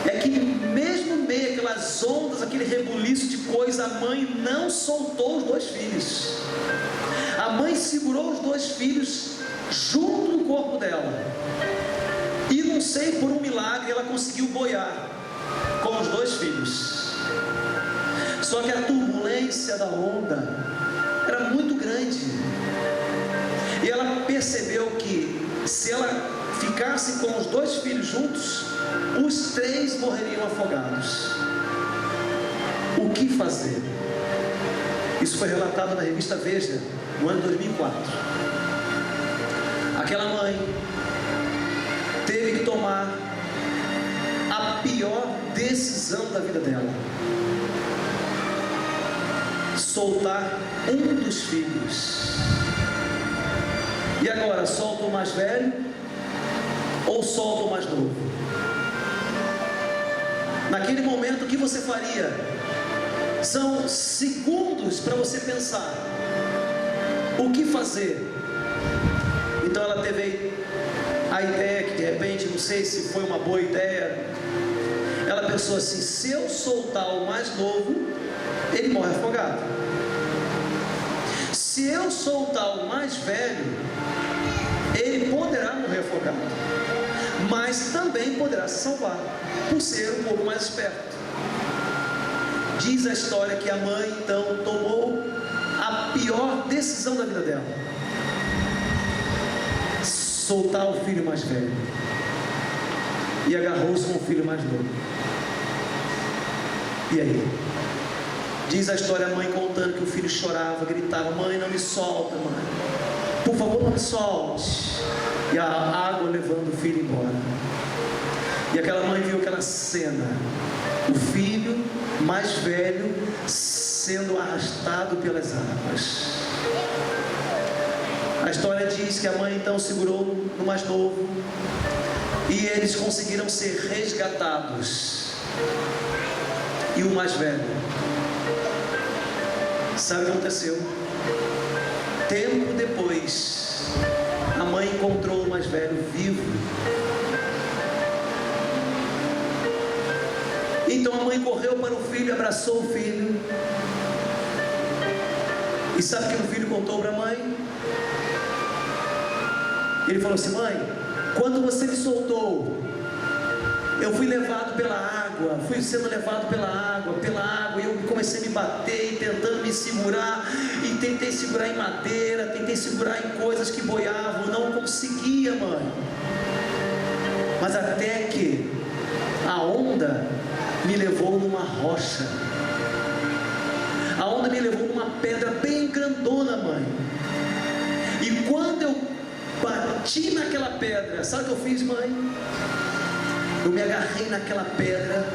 [SPEAKER 2] É que mesmo no meio daquelas ondas, aquele rebuliço de coisa, a mãe não soltou os dois filhos. A mãe segurou os dois filhos junto do corpo dela. E não sei, por um milagre, ela conseguiu boiar com os dois filhos. Só que a turbulência da onda era muito grande. E ela percebeu que se ela ficasse com os dois filhos juntos, os três morreriam afogados. O que fazer? Isso foi relatado na revista Veja, no ano de 2004. Aquela mãe teve que tomar a pior decisão da vida dela: soltar um dos filhos. E agora, solta o mais velho ou solta o mais novo? Naquele momento, o que você faria? São segundos para você pensar o que fazer. Então ela teve a ideia que, de repente, não sei se foi uma boa ideia, ela pensou assim: se eu soltar o mais novo, ele morre afogado. Se eu soltar o mais velho, ele poderá morrer afogado, mas também poderá se salvar, por ser um pouco mais esperto. Diz a história que a mãe então tomou a pior decisão da vida dela: soltar o filho mais velho. e agarrou-se com o filho mais novo. E aí? Diz a história, a mãe contando que o filho chorava, gritava: mãe, não me solta, mãe, por favor, não me solte. E a água levando o filho embora. E aquela mãe viu aquela cena, o filho mais velho sendo arrastado pelas águas. A história diz que a mãe então segurou no mais novo e eles conseguiram ser resgatados. E o mais velho, sabe o que aconteceu? Tempo depois, a mãe encontrou o mais velho vivo. Então a mãe correu para o filho, abraçou o filho. E sabe o que o filho contou para a mãe? Ele falou assim: mãe, quando você me soltou, eu fui levado pela água, fui sendo levado pela água, e eu comecei a me bater, tentando me segurar, e tentei segurar em madeira, tentei segurar em coisas que boiavam, não conseguia, mãe. Mas até que a onda me levou numa rocha, a onda me levou numa pedra bem grandona, mãe, e quando eu bati naquela pedra, sabe o que eu fiz, mãe? Eu me agarrei naquela pedra,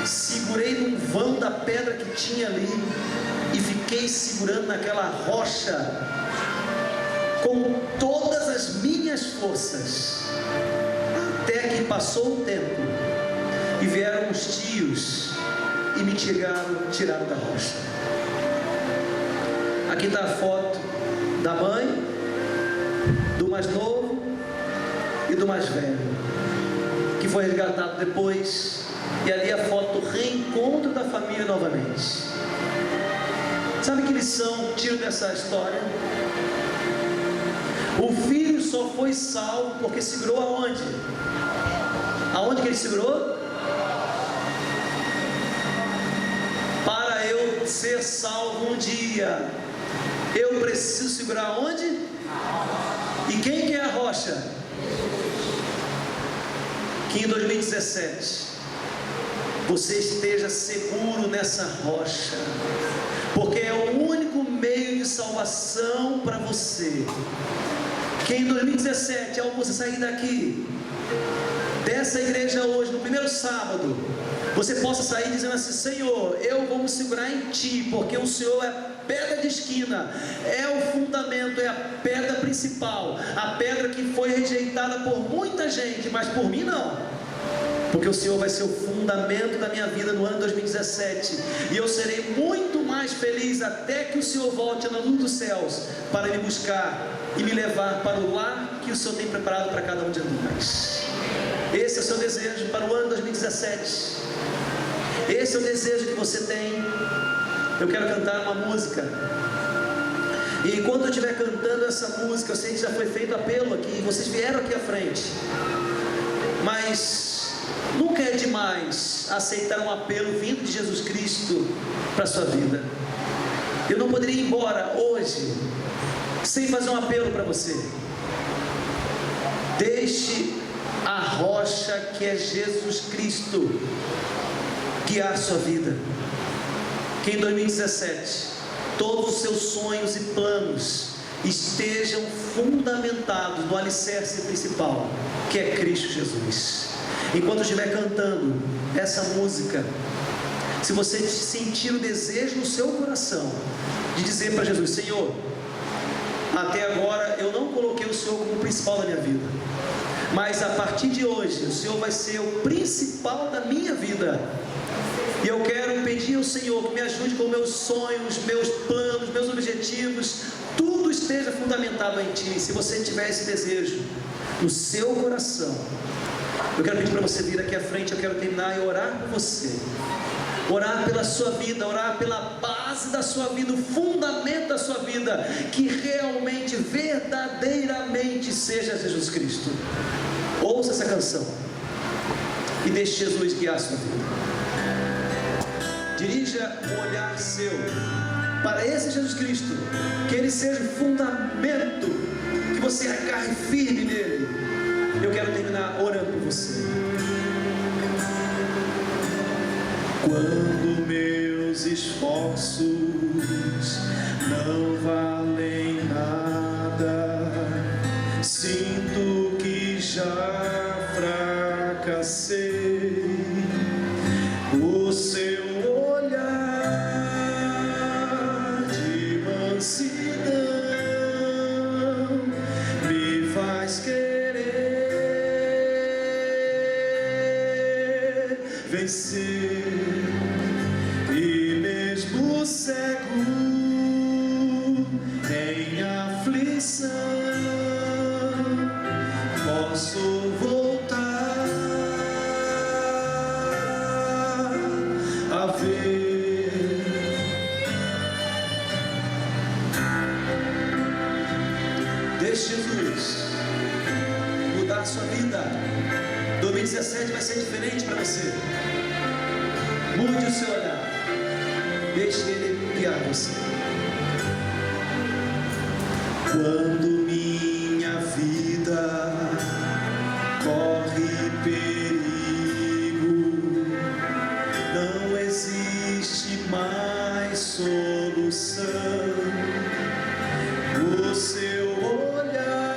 [SPEAKER 2] segurei num vão da pedra que tinha ali e fiquei segurando naquela rocha com todas as minhas forças, até que passou o tempo e vieram os tios e me tiraram da rocha. Aqui está a foto da mãe, do mais novo e do mais velho, que foi resgatado depois, e ali a foto do reencontro da família novamente. Sabe que lição tiro dessa história? O filho só foi salvo porque segurou aonde? Aonde que ele segurou? Para eu ser salvo um dia, eu preciso segurar onde? E quem que é a rocha? Que em 2017 você esteja seguro nessa rocha, porque é o único meio de salvação para você. Que em 2017, ao você sair daqui, dessa igreja hoje, no primeiro sábado, você possa sair dizendo assim: Senhor, eu vou me segurar em Ti, porque o Senhor é a pedra de esquina, é o fundamento, é a pedra principal, a pedra que foi rejeitada por muita gente, mas por mim não, porque o Senhor vai ser o fundamento da minha vida no ano 2017, e eu serei muito mais feliz até que o Senhor volte na luz dos céus, para me buscar e me levar para o lar que o Senhor tem preparado para cada um de nós. Esse é o seu desejo para o ano 2017, esse é o desejo que você tem. Eu quero cantar uma música, e enquanto eu estiver cantando essa música, eu sei que já foi feito apelo aqui, vocês vieram aqui à frente, mas nunca é demais aceitar um apelo vindo de Jesus Cristo para a sua vida. Eu não poderia ir embora hoje sem fazer um apelo para você. Deixe a rocha que é Jesus Cristo guiar a sua vida. Que em 2017 todos os seus sonhos e planos estejam fundamentados no alicerce principal, que é Cristo Jesus. Enquanto eu estiver cantando essa música, se você sentir o desejo no seu coração de dizer para Jesus: Senhor, até agora eu não coloquei o Senhor como o principal da minha vida, mas a partir de hoje o Senhor vai ser o principal da minha vida, e eu quero pedir ao Senhor que me ajude com meus sonhos, meus planos, meus objetivos, tudo esteja fundamentado em Ti. Se você tiver esse desejo no seu coração, eu quero pedir para você vir aqui à frente. Eu quero terminar e orar por você, orar pela sua vida, orar pela base da sua vida, o fundamento da sua vida, que realmente, verdadeiramente seja Jesus Cristo. Ouça essa canção e deixe Jesus guiar a sua vida. Dirija o olhar seu para esse Jesus Cristo, que Ele seja o fundamento, que você agarre firme nele. Eu quero terminar orando por você. Quando meus esforços não valem nada, sinto que já fracassei. O seu olhar de mansidão me faz querer vencer. E mesmo cego em aflição, posso voltar a ver. Deixe Jesus mudar a sua vida. 2017 vai ser diferente para você. Mude o seu olhar. Deixe Ele guiar você. Quando minha vida corre perigo, não existe mais solução. O seu olhar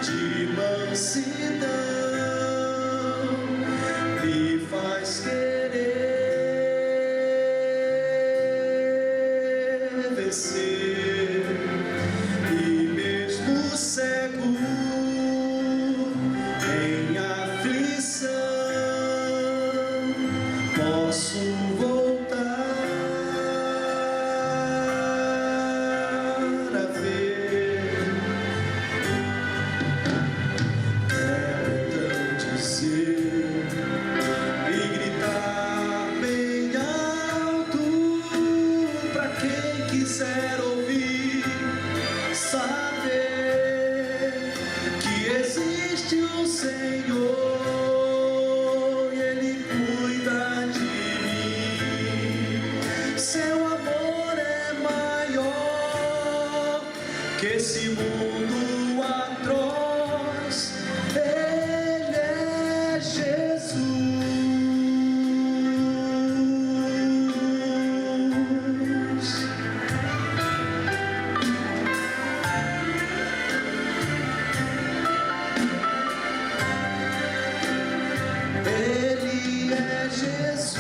[SPEAKER 2] de mansidão me faz querer vencer. E mesmo cego em aflição, posso voltar a ver. Quero então dizer e gritar bem alto para quem quiser ouvir, saber que existe um Senhor e Ele cuida de mim. Seu amor é maior que esse mundo atroz. Ele é Jesus. Ele é Jesus.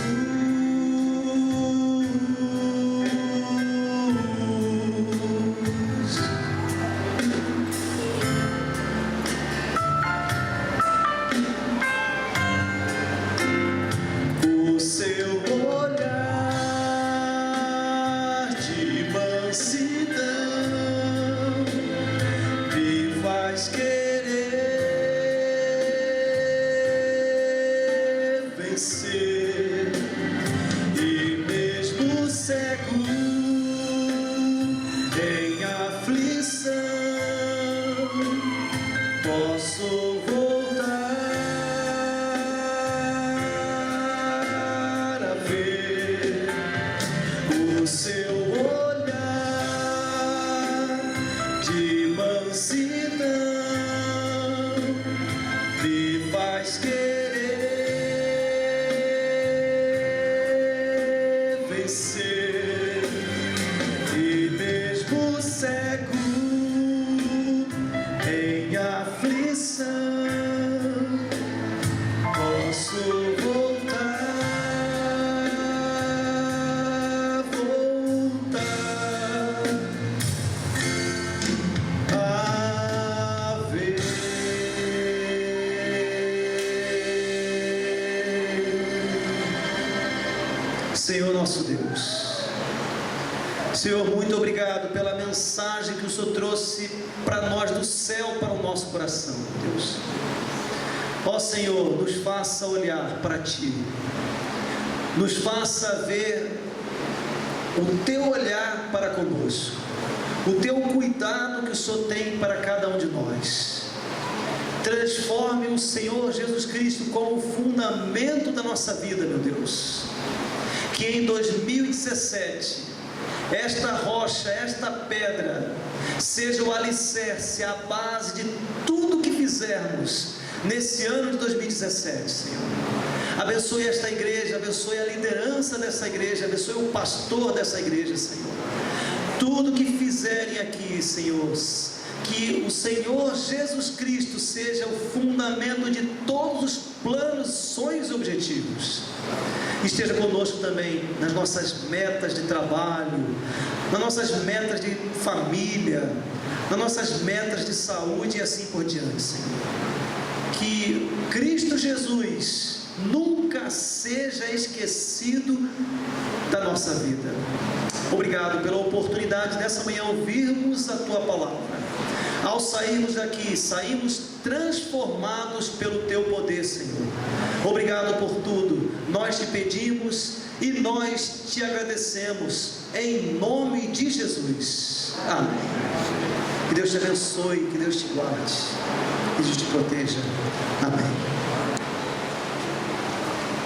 [SPEAKER 2] O seu olhar de mansidão me faz querer vencer. E mesmo cego em aflição, posso voltar a ver. O seu olhar de mansidão me faz querer vencer. E mesmo cego em aflição, posso voltar a ver. Senhor nosso Deus, Senhor, muito obrigado pela mensagem que o Senhor trouxe para nós do céu, para o nosso coração, Deus. Ó Senhor, nos faça olhar para Ti, nos faça ver o Teu olhar para conosco, o Teu cuidado que o Senhor tem para cada um de nós. Transforme o Senhor Jesus Cristo como o fundamento da nossa vida, meu Deus. Que em 2017, esta rocha, esta pedra, seja o alicerce, a base de tudo que fizermos nesse ano de 2017, Senhor. Abençoe esta igreja, abençoe a liderança dessa igreja, abençoe o pastor dessa igreja, Senhor. Tudo que fizerem aqui, Senhor, que o Senhor Jesus Cristo seja o fundamento de todos os planos, sonhos e objetivos. Esteja conosco também nas nossas metas de trabalho, nas nossas metas de família, nas nossas metas de saúde e assim por diante, Senhor. Que Cristo Jesus nunca seja esquecido da nossa vida. Obrigado pela oportunidade dessa manhã ouvirmos a Tua palavra. Ao sairmos daqui, saímos transformados pelo Teu poder, Senhor. Obrigado por tudo. Nós te pedimos e nós te agradecemos em nome de Jesus. Amém. Que Deus te abençoe, que Deus te guarde, que Deus te proteja. Amém.